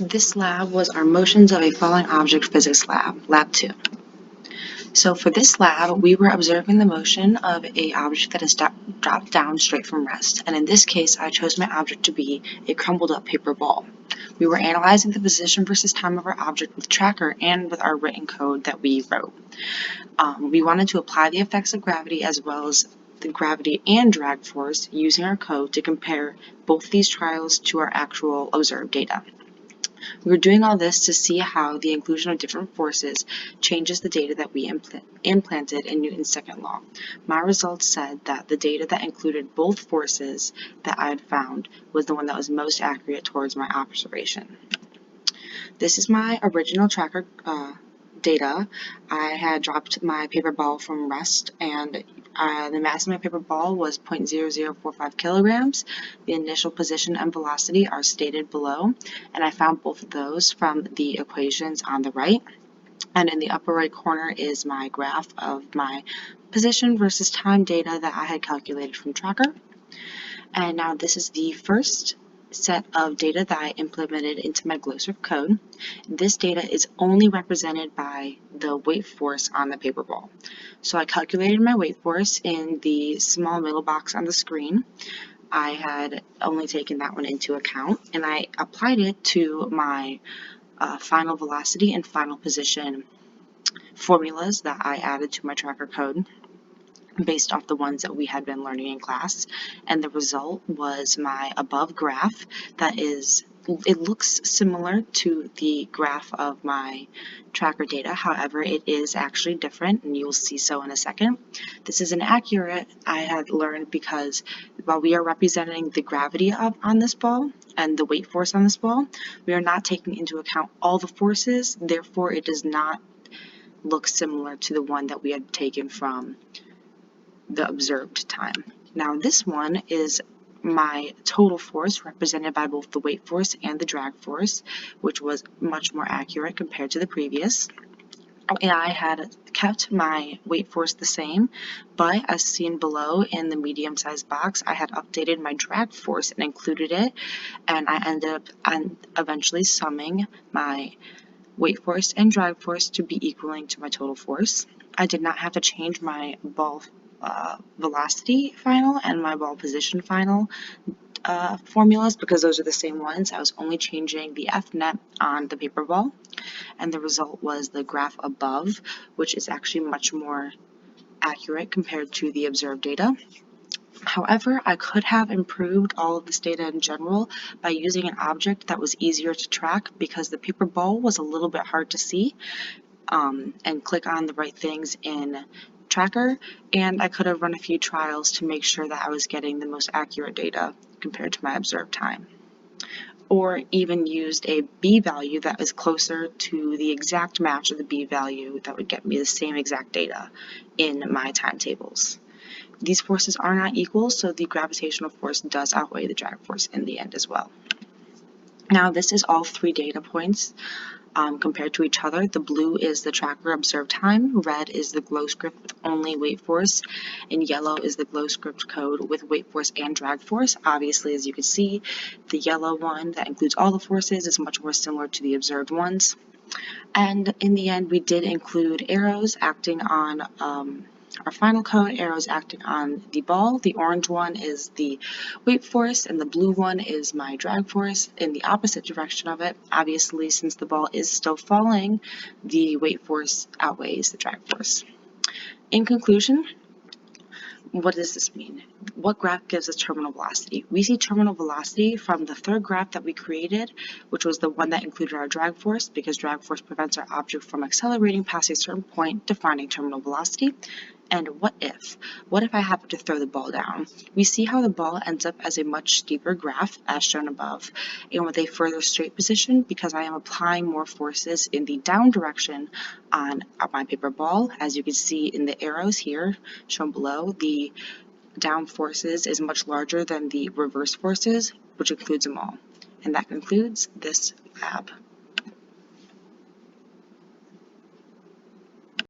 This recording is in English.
This lab was our Motions of a Falling Object Physics lab, Lab 2. So for this lab, we were observing the motion of an object that is dropped down straight from rest, and in this case, I chose my object to be a crumpled up paper ball. We were analyzing the position versus time of our object with Tracker and with our written code that we wrote. We wanted to apply the effects of gravity as well as the gravity and drag force using our code to compare both these trials to our actual observed data. We were doing all this to see how the inclusion of different forces changes the data that we implanted in Newton's second law. My results said that the data that included both forces that I had found was the one that was most accurate towards my observation. This is my original Tracker data. I had dropped my paper ball from rest, and the mass of my paper ball was 0.0045 kilograms. The initial position and velocity are stated below, and I found both of those from the equations on the right. And in the upper right corner is my graph of my position versus time data that I had calculated from Tracker. And now this is the first set of data that I implemented into my GlowScript code. This data is only represented by the weight force on the paper ball. So I calculated my weight force in the small middle box on the screen. I had only taken that one into account, and I applied it to my final velocity and final position formulas that I added to my Tracker code based off the ones that we had been learning in class, and the result was my above graph it looks similar to the graph of my Tracker data. However, it is actually different, and you will see so in a second. This is inaccurate, I had learned, because while we are representing the gravity on this ball and the weight force on this ball, we are not taking into account all the forces. Therefore, it does not look similar to the one that we had taken from the observed time. Now this one is my total force represented by both the weight force and the drag force, which was much more accurate compared to the previous. And I had kept my weight force the same, but as seen below in the medium-sized box, I had updated my drag force and included it, and I ended up eventually summing my weight force and drag force to be equaling to my total force. I did not have to change my ball velocity final and my ball position final formulas because those are the same ones. I was only changing the F net on the paper ball, and the result was the graph above, which is actually much more accurate compared to the observed data. However, I could have improved all of this data in general by using an object that was easier to track, because the paper ball was a little bit hard to see and click on the right things in Tracker, and I could have run a few trials to make sure that I was getting the most accurate data compared to my observed time, or even used a B value that is closer to the exact match of the B value that would get me the same exact data in my timetables. These forces are not equal, so the gravitational force does outweigh the drag force in the end as well. Now this is all three data points compared to each other. The blue is the Tracker observed time, red is the GlowScript with only weight force, and yellow is the GlowScript code with weight force and drag force. Obviously, as you can see, the yellow one that includes all the forces is much more similar to the observed ones. And in the end, we did include arrows acting on our final code, arrows acting on the ball. The orange one is the weight force, and the blue one is my drag force in the opposite direction of it. Obviously, since the ball is still falling, the weight force outweighs the drag force. In conclusion, what does this mean? What graph gives us terminal velocity? We see terminal velocity from the third graph that we created, which was the one that included our drag force, because drag force prevents our object from accelerating past a certain point, defining terminal velocity. And what if? What if I happen to throw the ball down? We see how the ball ends up as a much steeper graph, as shown above, and with a further straight position, because I am applying more forces in the down direction on my paper ball. As you can see in the arrows here, shown below, the down forces is much larger than the reverse forces, which includes them all. And that concludes this lab.